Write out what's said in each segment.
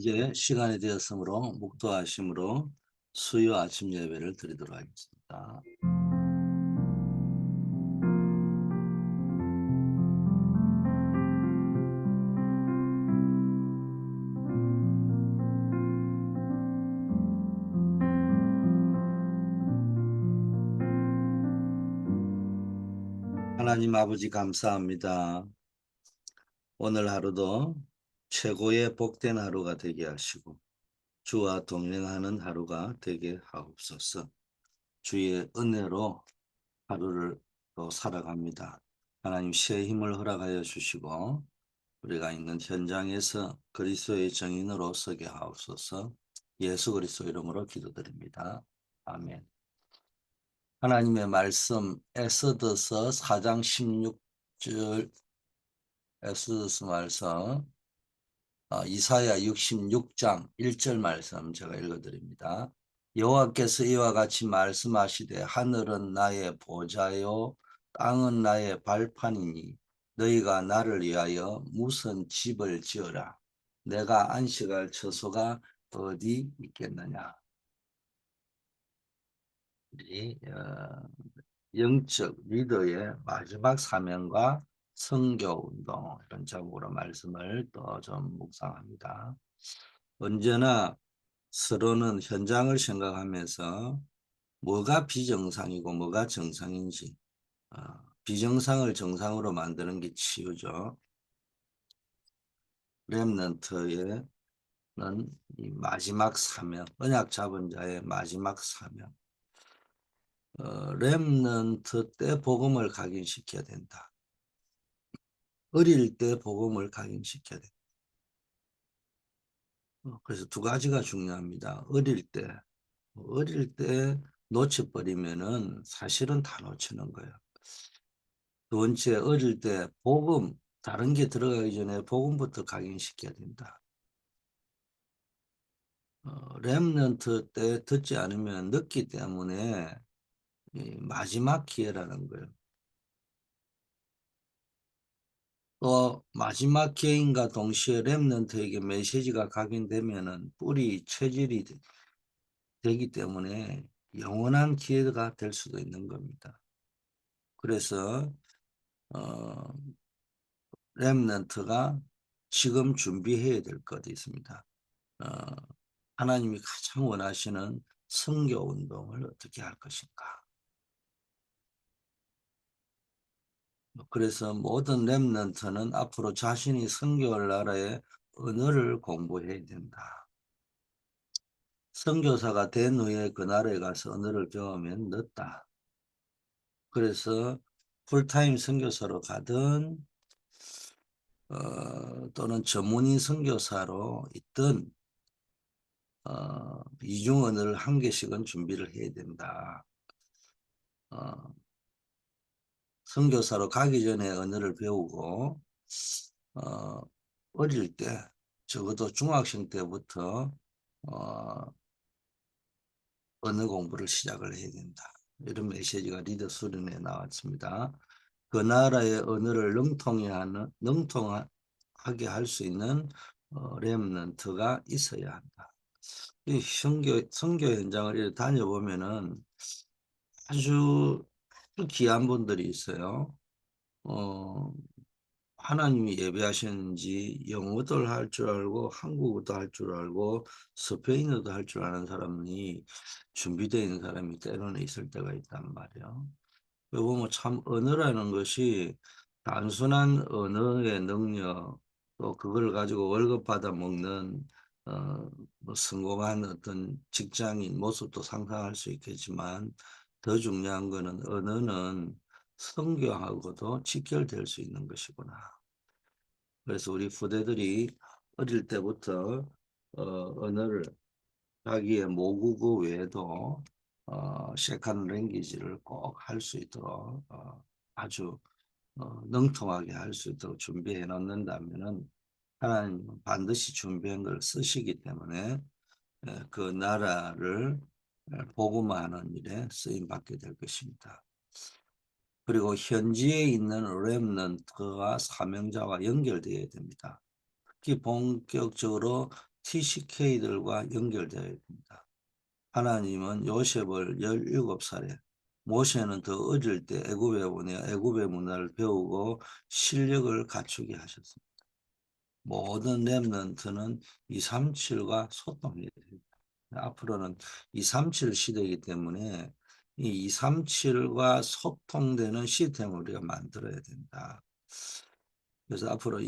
이제 시간이 되었으므로 묵도하심으로 수요 아침 예배를 드리도록 하겠습니다. 하나님 아버지 감사합니다. 오늘 하루도 최고의 복된 하루가 되게 하시고 주와 동행하는 하루가 되게 하옵소서. 주의 은혜로 하루를 또 살아갑니다. 하나님 새 힘을 허락하여 주시고 우리가 있는 현장에서 그리스도의 정인으로 서게 하옵소서. 예수 그리스도 이름으로 기도드립니다. 아멘. 하나님의 말씀 에스더서 4장 16절 에스더서 말씀 이사야 66장 1절 말씀 제가 읽어드립니다. 여호와께서 이와 같이 말씀하시되 하늘은 나의 보좌요 땅은 나의 발판이니 너희가 나를 위하여 무슨 집을 지어라. 내가 안식할 처소가 어디 있겠느냐. 우리 영적 리더의 마지막 사명과 선교운동 이런 제목으로 말씀을 또 좀 묵상합니다. 언제나 서로는 현장을 생각하면서 뭐가 비정상이고 뭐가 정상인지 비정상을 정상으로 만드는 게 치유죠. 렘넌트의 이 마지막 사명, 언약 잡은 자의 마지막 사명. 렘넌트 때 복음을 각인시켜야 된다. 어릴 때 복음을 각인시켜야 된다. 그래서 두 가지가 중요합니다. 어릴 때 놓쳐버리면은 사실은 다 놓치는 거예요. 두 번째, 어릴 때 복음, 다른 게 들어가기 전에 복음부터 각인시켜야 된다. 렘넌트 때 듣지 않으면 늦기 때문에 마지막 기회라는 거예요. 또 마지막 기회인가 동시에 렘넌트에게 메시지가 각인되면은 뿌리 체질이 되기 때문에 영원한 기회가 될 수도 있는 겁니다. 그래서 렘넌트가 지금 준비해야 될 것이 있습니다. 어, 하나님이 가장 원하시는 선교 운동을 어떻게 할 것인가. 그래서 모든 렘넌트는 앞으로 자신이 선교할 나라의 언어를 공부해야 된다. 선교사가 된 후에 그 나라에 가서 언어를 배우면 늦다. 그래서 풀타임 선교사로 가든 또는 전문인 선교사로 있든 이중 언어를 한 개씩은 준비를 해야 된다. 선교사로 가기 전에 언어를 배우고 어, 어릴 때 적어도 중학생 때부터 어, 언어 공부를 시작을 해야 된다. 이런 메시지가 리더 수련회에 나왔습니다. 그 나라의 언어를 능통하게 할 수 있는 렘넌트가 있어야 한다. 이 선교 현장을 이렇게 다녀보면은 아주 귀한 분들이 있어요. 어, 하나님이 예배하셨는지 영어도 할 줄 알고 한국어도 할 줄 알고 스페인어도 할 줄 아는 사람이 준비되어 있는 사람이 때로는 있을 때가 있단 말이에요. 보면 참 언어라는 것이 단순한 언어의 능력 또 그걸 가지고 월급 받아 먹는 뭐 성공한 어떤 직장인 모습도 상상할 수 있겠지만 더 중요한 것은 언어는 성교하고도 직결될 수 있는 것이구나. 그래서 우리 후대들이 어릴 때부터 언어를 자기의 모국어 외에도 세컨드 랭귀지를 꼭 할 수 있도록 아주 능통하게 할 수 있도록 준비해 놓는다면은 하나님은 반드시 준비한 걸 쓰시기 때문에 그 나라를 복음화하는 일에 쓰임 받게 될 것입니다. 그리고 현지에 있는 렘넌트와 사명자와 연결되어야 됩니다. 특히 본격적으로 TCK들과 연결되어야 됩니다. 하나님은 요셉을 17살에 모세는 더 어릴 때 애굽에 보내 애굽의 문화를 배우고 실력을 갖추게 하셨습니다. 모든 렘넌트는 237과 소통해야 됩니다. 앞으로는 237 시대이기 때문에 이 237과 소통되는 시스템을 우리가 만들어야 된다. 그래서 앞으로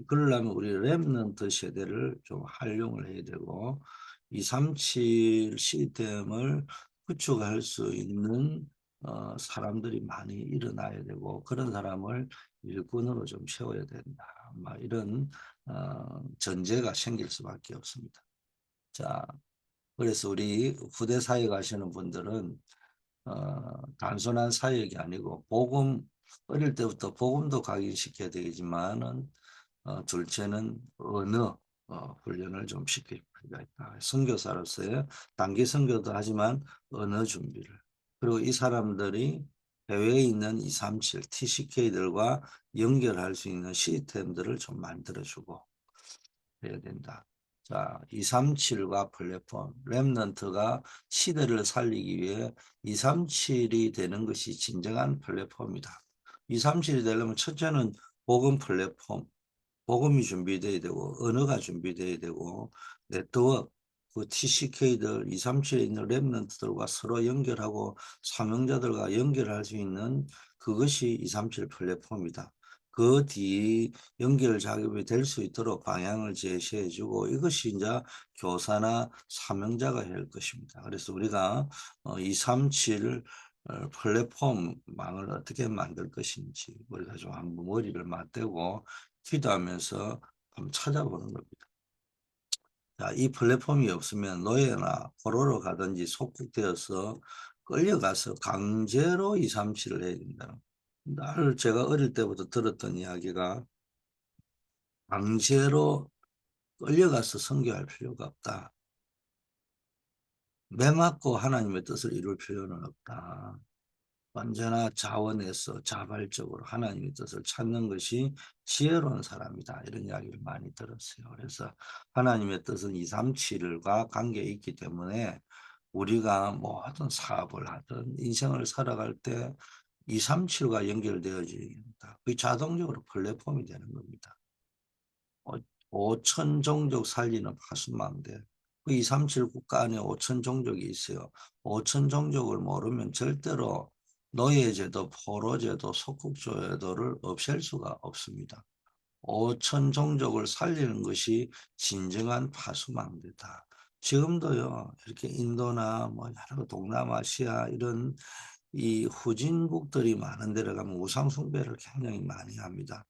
그러려면 우리 렘넌트 세대를 좀 활용을 해야 되고 237 시스템을 구축할 수 있는 사람들이 많이 일어나야 되고 그런 사람을 일꾼으로 좀 세워야 된다. 이런 전제가 생길 수밖에 없습니다. 자, 그래서 우리 후대 사역 하시는 분들은 단순한 사역이 아니고 복음 어릴 때부터 복음도 각인시켜야 되겠지만은 둘째는 언어 훈련을 좀 시킬 필요가 있다. 선교사로서의 단기 선교도 하지만 언어 준비를 그리고 이 사람들이 해외에 있는 237 TCK들과 연결할 수 있는 시스템들을 좀 만들어주고 해야 된다. 자, 237과 플랫폼, 랩넌트가 시대를 살리기 위해 237이 되는 것이 진정한 플랫폼이다. 237이 되려면 첫째는 복음 플랫폼, 복음이 준비돼야 되고 언어가 준비돼야 되고 네트워크, 그 TCK들 237에 있는 랩런트들과 서로 연결하고 사명자들과 연결할 수 있는 그것이 237 플랫폼이다. 그 뒤 연결 작업이 될 수 있도록 방향을 제시해 주고 이것이 이제 교사나 사명자가 할 것입니다. 그래서 우리가 237 플랫폼망을 어떻게 만들 것인지 우리가 좀 한번 머리를 맞대고 기도하면서 한번 찾아보는 겁니다. 자, 이 플랫폼이 없으면 노예나 포로로 가든지 속국되어서 끌려가서 강제로 237을 해야 된다. 나를 제가 어릴 때부터 들었던 이야기가 강제로 끌려가서 선교할 필요가 없다. 매 맞고 하나님의 뜻을 이룰 필요는 없다. 언제나 자원해서 자발적으로 하나님의 뜻을 찾는 것이 지혜로운 사람이다. 이런 이야기를 많이 들었어요. 그래서 하나님의 뜻은 237과 관계에 있기 때문에 우리가 모든 사업을 하든 인생을 살아갈 때 237과 연결되어집니다. 그게 자동적으로 플랫폼이 되는 겁니다. 5천 종족 살리는 파수망대. 그 237 국가 안에 5천 종족이 있어요. 5천 종족을 모르면 절대로 노예제도, 포로제도, 속국제도를 없앨 수가 없습니다. 5천 종족을 살리는 것이 진정한 파수망대다. 지금도요, 이렇게 인도나 뭐 여러 동남아시아 이런 이 후진국들이 많은 데를 가면 우상숭배를 굉장히 많이 합니다.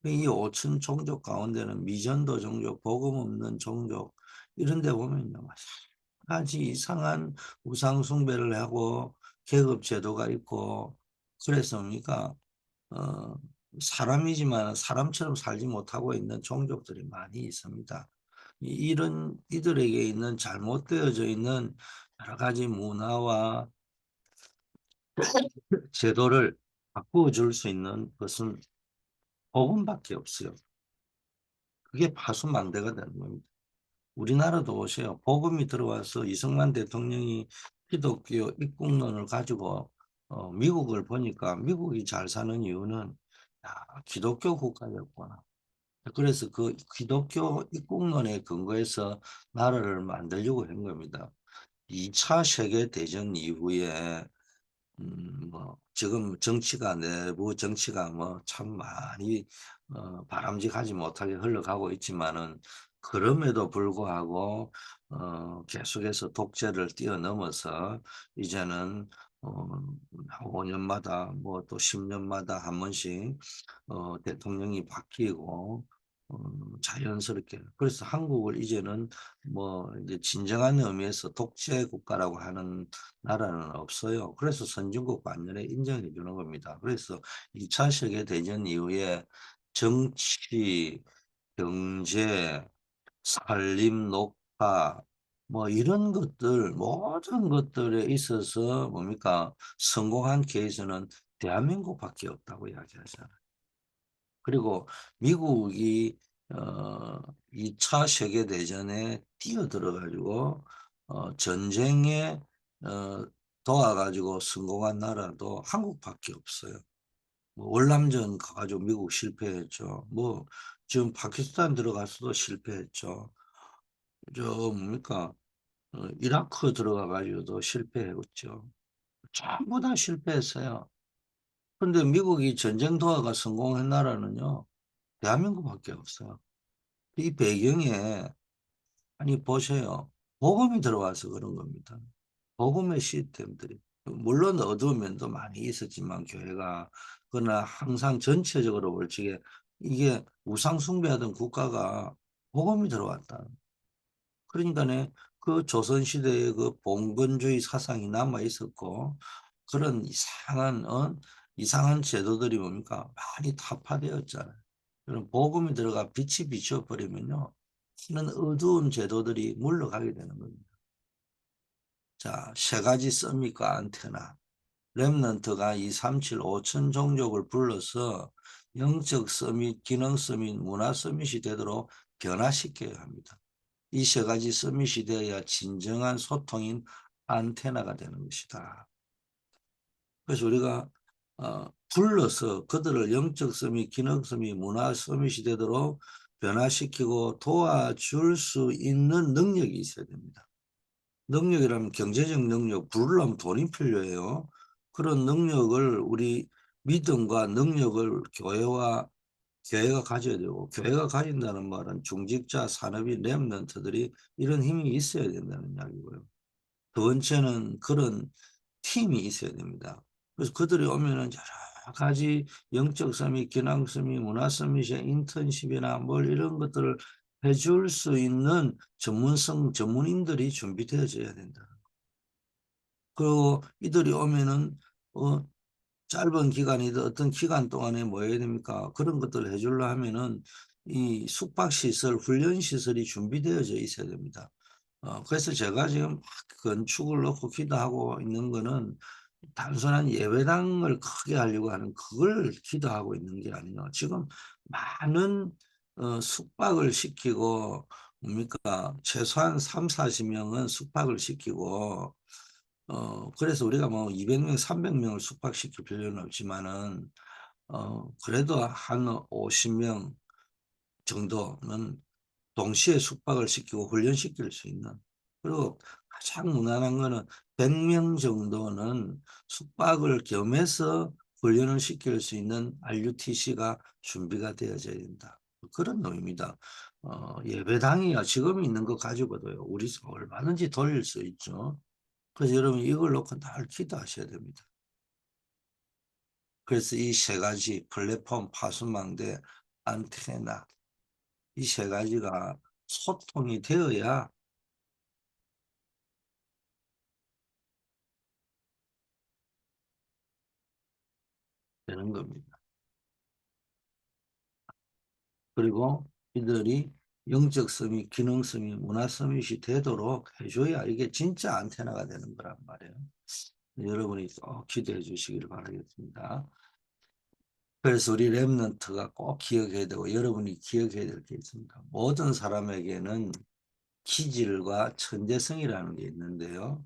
이 5천 종족 가운데는 미전도 종족, 복음 없는 종족 이런 데 보면요. 가지 이상한 우상 숭배를 하고 계급 제도가 있고 그래서입니까? 어, 사람이지만 사람처럼 살지 못하고 있는 종족들이 많이 있습니다. 이런 이들에게 있는 잘못되어져 있는 여러 가지 문화와 제도를 바꾸어 줄 수 있는 것은 복음밖에 없어요. 그게 파수망대가 되는 겁니다. 우리나라도 보세요. 복음이 들어와서 이승만 대통령이 기독교 입국론을 가지고 미국을 보니까 미국이 잘 사는 이유는 기독교 국가였구나. 그래서 그 기독교 입국론에 근거해서 나라를 만들려고 한 겁니다. 2차 세계대전 이후에 지금 정치가 내부 정치가 뭐 참 많이 바람직하지 못하게 흘러가고 있지만은 그럼에도 불구하고 계속해서 독재를 뛰어넘어서 이제는 어, 5년마다 뭐 또 10년마다 한 번씩 대통령이 바뀌고 자연스럽게 그래서 한국을 이제는 뭐 이제 진정한 의미에서 독재 국가라고 하는 나라는 없어요. 그래서 선진국 반열에 인정해 주는 겁니다. 그래서 2차 세계대전 이후에 정치, 경제, 산림, 녹화 뭐 이런 것들 모든 것들에 있어서 뭡니까 성공한 케이스는 대한민국밖에 없다고 이야기하잖아요. 그리고 미국이 어, 2차 세계대전에 뛰어들어 가지고 전쟁에 어, 도와가지고 성공한 나라도 한국밖에 없어요. 뭐 월남전 가가지고 미국 실패했죠. 뭐 지금 파키스탄 들어가서도 실패했죠. 저 뭡니까 이라크 들어가가지고도 실패했죠. 전부 다 실패했어요. 근데 미국이 전쟁 도하가 성공한 나라는요, 대한민국밖에 없어요. 이 배경에, 아니, 보세요. 복음이 들어와서 그런 겁니다. 복음의 시스템들이. 물론 어두운 면도 많이 있었지만, 교회가. 그러나 항상 전체적으로 볼 적에 이게 우상 숭배하던 국가가 복음이 들어왔다. 그러니까네 그 조선시대의 그 봉건주의 사상이 남아 있었고 그런 이상한 제도들이 뭡니까? 많이 타파되었잖아요. 그런 복음이 들어가 빛이 비춰버리면요. 이런 어두운 제도들이 물러가게 되는 겁니다. 자, 세 가지 씁니까? 안테나. 렘넌트가 237 5천 종족을 불러서 영적 서밋, 기능 서밋, 문화 서밋이 되도록 변화시켜야 합니다. 이 세 가지 서밋이 되어야 진정한 소통인 안테나가 되는 것이다. 그래서 우리가 불러서 그들을 영적 서밋, 기능 서밋, 문화 서밋이 되도록 변화시키고 도와줄 수 있는 능력이 있어야 됩니다. 능력이라면 경제적 능력, 부르려면 돈이 필요해요. 그런 능력을 우리 믿음과 능력을 교회가 가져야 되고 교회가 가진다는 말은 중직자, 산업인, 렘넌트들이 이런 힘이 있어야 된다는 이야기고요. 두 번째는 그런 팀이 있어야 됩니다. 그래서 그들이 오면은 여러 가지 영적 서밋, 기능 서밋, 문화 서밋의 인턴십이나 뭘 이런 것들을 해줄 수 있는 전문인들이 준비되어져야 된다. 그리고 이들이 오면은 어, 짧은 기간이든 어떤 기간 동안에 뭐 해야 됩니까? 그런 것들을 해주려 하면은 이 숙박시설, 훈련시설이 준비되어져 있어야 됩니다. 그래서 제가 지금 막 건축을 놓고 기도하고 있는 거는 단순한 예배당을 크게 하려고 하는 그걸 기도하고 있는 게 아니에요. 지금 많은 숙박을 시키고 뭡니까? 최소한 3, 40명은 숙박을 시키고 그래서 우리가 뭐 200명, 300명을 숙박시킬 필요는 없지만은 그래도 한 50명 정도는 동시에 숙박을 시키고 훈련시킬 수 있는 그리고 가장 무난한 거는 100명 정도는 숙박을 겸해서 훈련을 시킬 수 있는 RUTC가 준비가 되어져야 된다. 그런 의미입니다. 예배당이야 지금 있는 거 가지고도요. 우리 얼마든지 돌릴 수 있죠. 그래서 여러분 이걸 놓고 늘 기도하셔야 됩니다. 그래서 이 세 가지 플랫폼, 파수망대, 안테나 이 세 가지가 소통이 되어야 되는 겁니다. 그리고 이들이 영적 서밋, 기능 서밋, 문화 서밋이 되도록 해줘야 이게 진짜 안테나가 되는 거란 말이에요. 여러분이 꼭 기도해 주시기를 바라겠습니다. 그래서 우리 랩런트가 꼭 기억해야 되고 여러분이 기억해야 될 게 있습니다. 모든 사람에게는 기질과 천재성이라는 게 있는데요.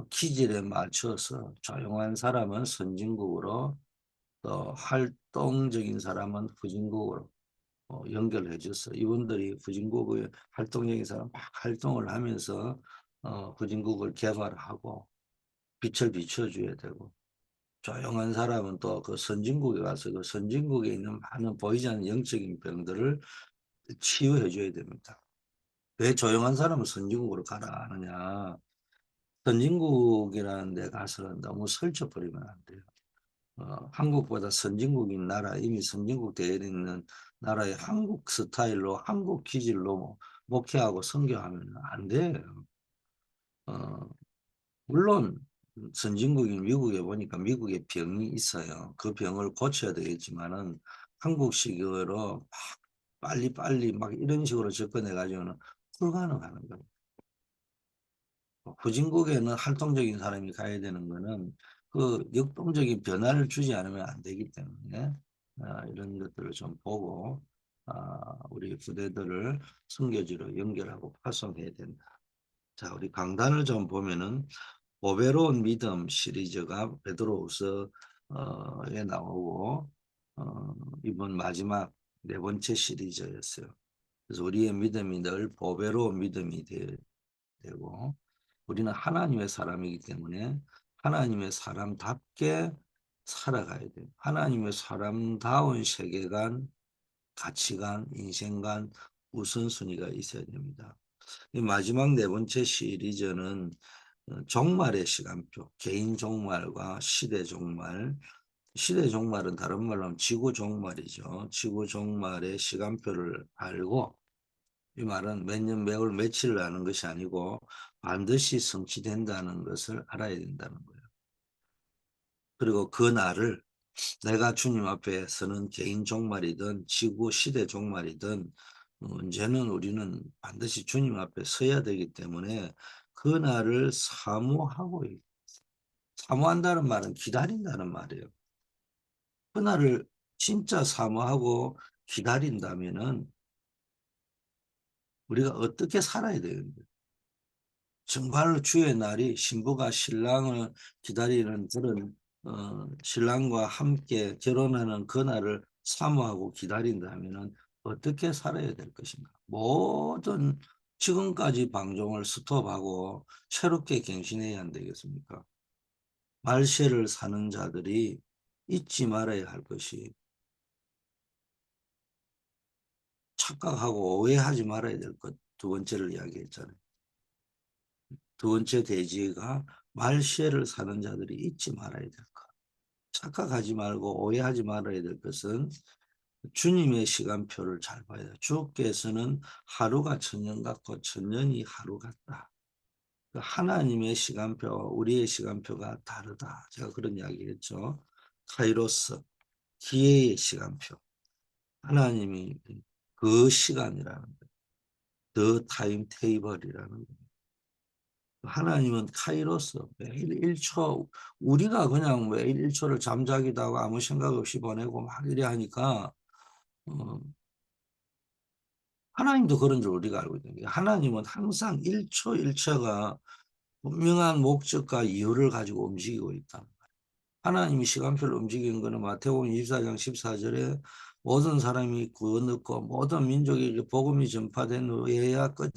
기질에 맞춰서 조용한 사람은 선진국으로 또 활동적인 사람은 후진국으로 연결해 줬어. 이분들이 후진국의 활동적인 사람 막 활동을 하면서 후진국을 개발하고 빛을 비춰줘야 되고 조용한 사람은 또 그 선진국에 가서 그 선진국에 있는 많은 보이지 않는 영적인 병들을 치유해 줘야 됩니다. 왜 조용한 사람은 선진국으로 가라 하느냐. 선진국이라는 데 가서 너무 설쳐버리면 안 돼요. 한국보다 선진국인 나라, 이미 선진국 되어 있는 나라의 한국 스타일로, 한국 기질로 목회하고 선교하면 안 돼요. 어, 물론 선진국인 미국에 보니까 미국에 병이 있어요. 그 병을 고쳐야 되겠지만은 한국식으로 막 빨리빨리 막 이런 식으로 접근해 가지고는 불가능한 거예요. 후진국에는 활동적인 사람이 가야 되는 거는 그 역동적인 변화를 주지 않으면 안 되기 때문에 이런 것들을 좀 보고 우리 부대들을 선교지로 연결하고 파송해야 된다. 자, 우리 강단을 좀 보면은 보배로운 믿음 시리즈가 베드로후서에 나오고 이번 마지막 네 번째 시리즈였어요. 그래서 우리의 믿음이 늘 보배로운 믿음이 되고 우리는 하나님의 사람이기 때문에 하나님의 사람답게 살아가야 돼요. 하나님의 사람다운 세계관, 가치관, 인생관, 우선순위가 있어야 됩니다. 이 마지막 네 번째 시리즈는 종말의 시간표, 개인 종말과 시대 종말. 시대 종말은 다른 말로 하면 지구 종말이죠. 지구 종말의 시간표를 알고 이 말은 몇 년, 몇 월, 며칠을 아는 것이 아니고 반드시 성취된다는 것을 알아야 된다는 거예요. 그리고 그 날을 내가 주님 앞에 서는 개인 종말이든 지구 시대 종말이든 언제는 우리는 반드시 주님 앞에 서야 되기 때문에 그 날을 사모한다는 말은 기다린다는 말이에요. 그 날을 진짜 사모하고 기다린다면은 우리가 어떻게 살아야 되는데 정말로 주의 날이 신부가 신랑을 기다리는 그런 신랑과 함께 결혼하는 그날을 사모하고 기다린다면은 어떻게 살아야 될 것인가? 모든 지금까지 방종을 스톱하고 새롭게 갱신해야 안 되겠습니까? 말세를 사는 자들이 잊지 말아야 할 것이 착각하고 오해하지 말아야 될 것 두 번째를 이야기했잖아요. 두 번째 대지가 말세를 사는 자들이 잊지 말아야 될 것. 착각하지 말고 오해하지 말아야 될 것은 주님의 시간표를 잘 봐야 돼요. 주께서는 하루가 천년 같고 천년이 하루 같다. 하나님의 시간표, 우리의 시간표가 다르다. 제가 그런 이야기 했죠. 카이로스, 기회의 시간표. 하나님이 그 시간이라는 거예요. 더 타임 테이블이라는 거예요. 하나님은 카이로스 매일 1초 우리가 그냥 매일 1초를 잠자기도 하고 아무 생각 없이 보내고 막 이래 하니까 어, 하나님도 그런 줄 우리가 알고 있는 게 하나님은 항상 1초 1초가 분명한 목적과 이유를 가지고 움직이고 있다. 하나님이 시간표를 움직이는 것은 마태복음 24장 14절에 모든 사람이 구원 얻고 모든 민족에게 복음이 전파된 후에야 끝이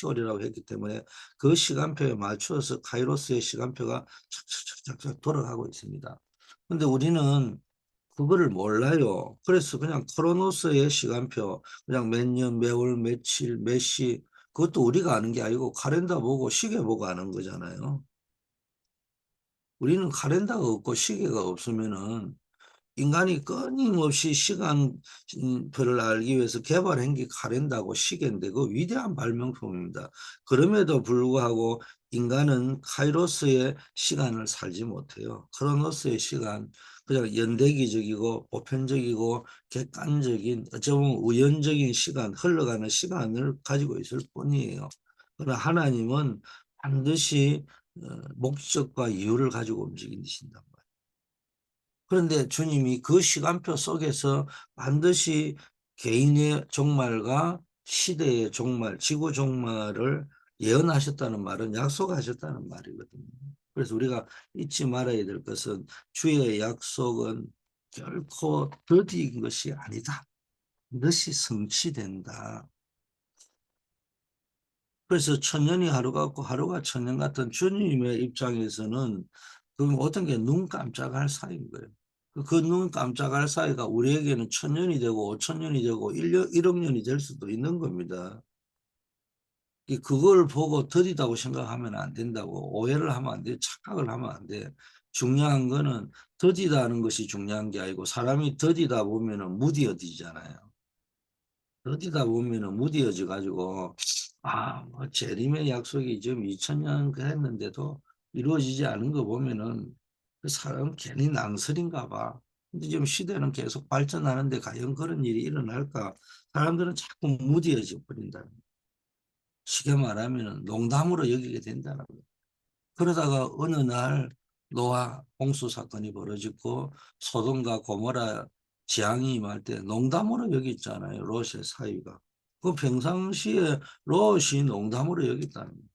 오리라고 했기 때문에 그 시간표에 맞추어서 카이로스의 시간표가 착착착착 돌아가고 있습니다. 그런데 우리는 그거를 몰라요. 그래서 그냥 크로노스의 시간표, 그냥 몇 년, 몇 월, 며칠, 몇 시, 그것도 우리가 아는 게 아니고 카렌다 보고 시계 보고 아는 거잖아요. 우리는 카렌다가 없고 시계가 없으면은 인간이 끊임없이 시간표를 알기 위해서 개발한 게 카렌다고 시계인데 그 위대한 발명품입니다. 그럼에도 불구하고 인간은 카이로스의 시간을 살지 못해요. 크로노스의 시간, 그냥 연대기적이고 보편적이고 객관적인 어쩌면 우연적인 시간, 흘러가는 시간을 가지고 있을 뿐이에요. 그러나 하나님은 반드시 목적과 이유를 가지고 움직이신다. 그런데 주님이 그 시간표 속에서 반드시 개인의 종말과 시대의 종말, 지구 종말을 예언하셨다는 말은 약속하셨다는 말이거든요. 그래서 우리가 잊지 말아야 될 것은 주의 약속은 결코 더딘 것이 아니다. 반드시 성취된다. 그래서 천년이 하루 같고 하루가 천년 같은 주님의 입장에서는 그 모든 게 눈 깜짝할 사이인 거예요. 그 눈 깜짝할 사이가 우리에게는 천년이 되고 오천년이 되고 1억 년이 될 수도 있는 겁니다. 그걸 보고 더디다고 생각하면 안 된다고 오해를 하면 안 돼. 착각을 하면 안 돼. 중요한 거는 더디다는 것이 중요한 게 아니고 사람이 더디다 보면은 무디어지잖아요. 더디다 보면은 무디어져 가지고 뭐 재림의 약속이 지금 2000년 했는데도 이루어지지 않은 거 보면은 그 사람 괜히 낭설인가 봐. 근데 지금 시대는 계속 발전하는데 과연 그런 일이 일어날까? 사람들은 자꾸 무디어져 버린다는 거예요. 쉽게 말하면 농담으로 여기게 된다는 거예요. 그러다가 어느 날 노아 홍수 사건이 벌어졌고 소돔과 고모라 재앙이 임할 때 농담으로 여겼잖아요. 롯의 사위가. 그 평상시에 롯이 농담으로 여겼다는 거예요.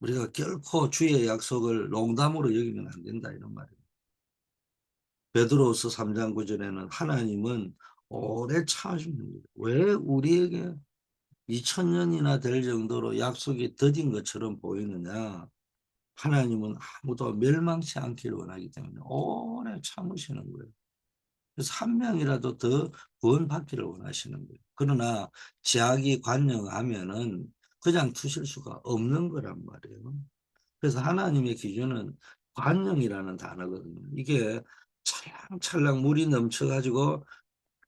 우리가 결코 주의 약속을 농담으로 여기면 안 된다 이런 말이에요. 베드로후서 3장 9절에는 하나님은 오래 참으시는 거예요. 왜 우리에게 2000년이나 될 정도로 약속이 더딘 것처럼 보이느냐? 하나님은 아무도 멸망치 않기를 원하기 때문에 오래 참으시는 거예요. 그래서 한 명이라도 더 구원받기를 원하시는 거예요. 그러나 제약이 관영하면은 그냥 두실 수가 없는 거란 말이에요. 그래서 하나님의 기준은 관영이라는 단어거든요. 이게 찰랑찰랑 물이 넘쳐가지고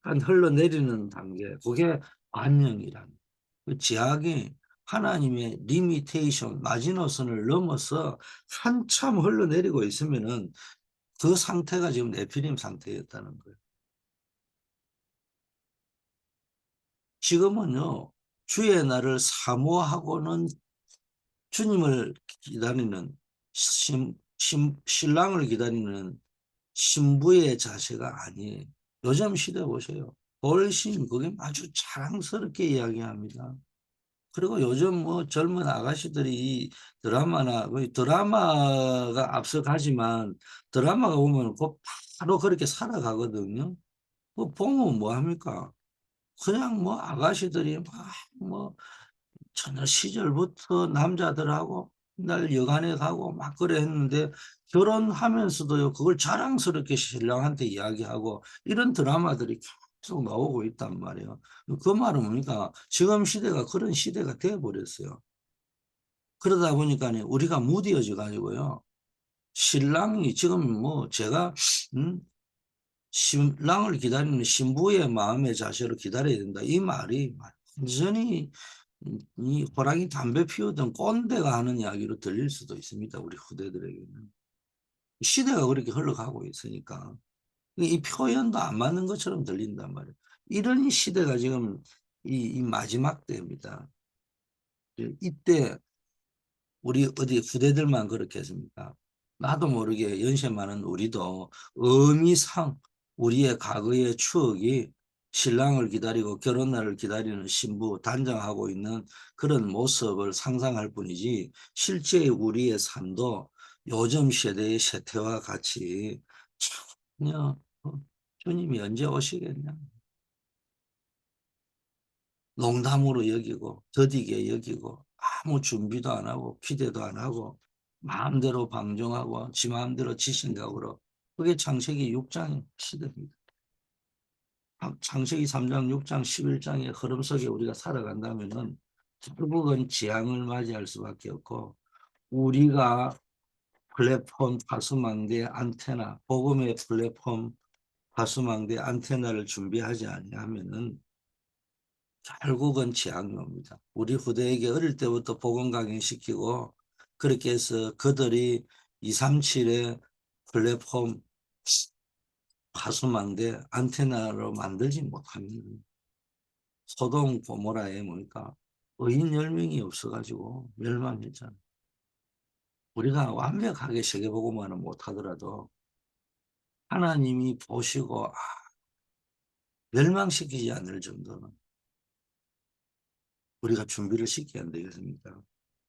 한 흘러내리는 단계, 그게 관영이라는 거예요. 그 제약이 하나님의 리미테이션, 마지노선을 넘어서 한참 흘러내리고 있으면은 그 상태가 지금 네피림 상태였다는 거예요. 지금은요, 주의 날을 사모하고는 주님을 기다리는 신랑을 기다리는 신부의 자세가 아니에요. 요즘 시대 보세요. 훨씬 그게 아주 자랑스럽게 이야기합니다. 그리고 요즘 뭐 젊은 아가씨들이 이 드라마나 드라마가 앞서가지만 드라마가 보면 곧 바로 그렇게 살아가거든요. 그 보면 뭐 합니까? 그냥 뭐 아가씨들이 막뭐 처녀 시절부터 남자들하고 날 여간에 가고 막 그래 했는데 결혼하면서도요 그걸 자랑스럽게 신랑한테 이야기하고 이런 드라마들이 계속 나오고 있단 말이에요. 그 말은 뭡니까? 지금 시대가 그런 시대가 되어버렸어요. 그러다 보니까 우리가 무뎌져 가지고요. 신랑이 지금 뭐 제가 음? 신랑을 기다리는 신부의 마음의 자세로 기다려야 된다. 이 말이 완전히 이 호랑이 담배 피우던 꼰대가 하는 이야기로 들릴 수도 있습니다. 우리 후대들에게는. 시대가 그렇게 흘러가고 있으니까. 이 표현도 안 맞는 것처럼 들린단 말이에요. 이런 시대가 지금 이 마지막 때입니다. 이때 우리 어디 후대들만 그렇게 했습니까? 나도 모르게 연세 많은 우리도 의미상 우리의 과거의 추억이 신랑을 기다리고 결혼날을 기다리는 신부 단장하고 있는 그런 모습을 상상할 뿐이지 실제 우리의 삶도 요즘 세대의 세태와 같이 전혀 주님이 언제 오시겠냐 농담으로 여기고 더디게 여기고 아무 준비도 안 하고 기대도 안 하고 마음대로 방종하고 지 마음대로 지신각으로 그게 창세기 6장 시대입니다. 창세기 3장, 6장, 11장의 흐름 속에 우리가 살아간다면은 결국은 재앙을 맞이할 수밖에 없고 우리가 플랫폼 파수망대 안테나 복음의 플랫폼 파수망대 안테나를 준비하지 아니하면은 결국은 재앙이 옵니다. 우리 후대에게 어릴 때부터 복음 강의시키고 그렇게 해서 그들이 237의 플랫폼 파수망대 안테나로 만들지 못하면 소돔 고모라에 뭡니까? 의인 10명이 없어가지고 멸망했잖아요. 우리가 완벽하게 세계복음화는 못하더라도 하나님이 보시고 멸망시키지 않을 정도는 우리가 준비를 시켜야 안 되겠습니까?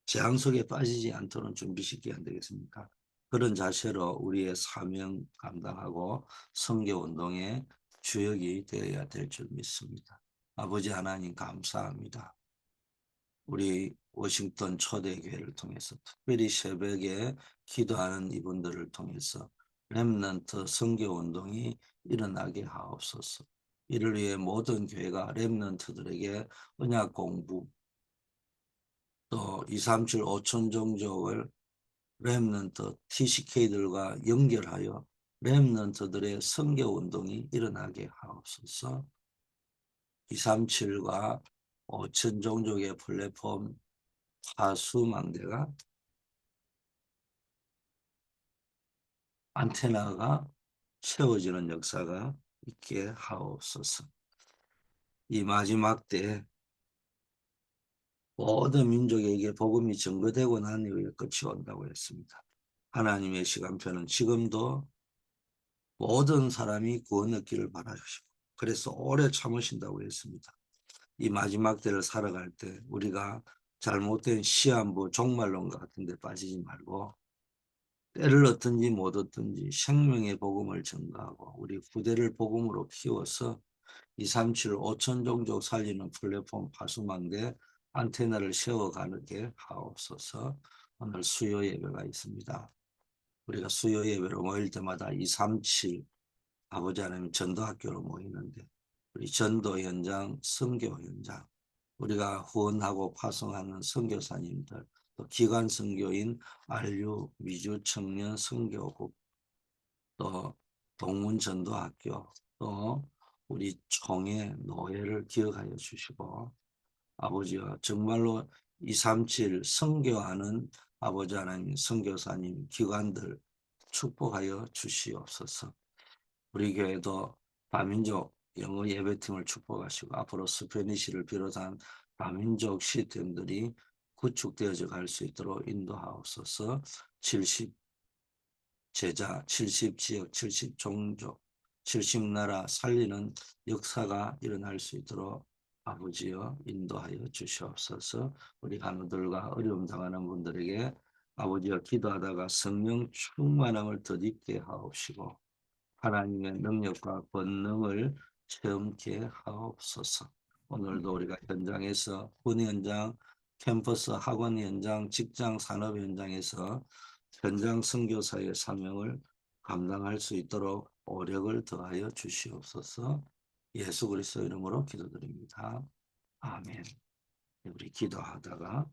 재앙 속에 빠지지 않도록 준비시켜야 안 되겠습니까? 그런 자세로 우리의 사명 감당하고 선교운동의 주역이 되어야 될 줄 믿습니다. 아버지 하나님 감사합니다. 우리 워싱턴 초대교회를 통해서 특별히 새벽에 기도하는 이분들을 통해서 렘넌트 선교운동이 일어나게 하옵소서. 이를 위해 모든 교회가 렘넌트들에게 언약 공부 또 237 5천 종족을 렘넌트 TCK들과 연결하여 렘넌트들의 선교운동이 일어나게 하옵소서. 237과 5천 종족의 플랫폼 파수망대가 안테나가 세워지는 역사가 있게 하옵소서. 이 마지막 때 모든 민족에게 복음이 증거되고 난 이후에 끝이 온다고 했습니다. 하나님의 시간표는 지금도 모든 사람이 구원 얻기를 바라시고 그래서 오래 참으신다고 했습니다. 이 마지막 때를 살아갈 때 우리가 잘못된 시한부 종말론 같은 데 빠지지 말고 때를 얻든지 못 얻든지 생명의 복음을 전가하고 우리 후대를 복음으로 키워서 237 5천 종족 살리는 플랫폼 파수망대 안테나를 세워가게 하옵소서. 오늘 수요 예배가 있습니다. 우리가 수요 예배로 모일 때마다 237 아버지 하나님 전도학교로 모이는데 우리 전도 현장, 선교 현장, 우리가 후원하고 파송하는 선교사님들, 또 기관 선교인 안류 미주 청년 선교국, 또 동문전도학교, 또 우리 총회 노예를 기억하여 주시고 아버지와 정말로 237 선교하는 아버지 하나님 선교사님 기관들 축복하여 주시옵소서. 우리 교회도 다민족 영어 예배팀을 축복하시고 앞으로 스페니시를 비롯한 다민족 시스템들이 구축되어져 갈 수 있도록 인도하옵소서. 70 제자, 70지역, 70종족, 70나라 살리는 역사가 일어날 수 있도록 아버지여 인도하여 주시옵소서. 우리 간우들과 어려움 당하는 분들에게 아버지여 기도하다가 성령 충만함을 덧입게 하옵시고 하나님의 능력과 권능을 체험케 하옵소서. 오늘도 우리가 현장에서 군 현장, 캠퍼스 학원 현장, 직장 산업 현장에서 현장 선교사의 사명을 감당할 수 있도록 오력을 더하여 주시옵소서. 예수 그리스도 이름으로 기도드립니다. 아멘. 우리 기도하다가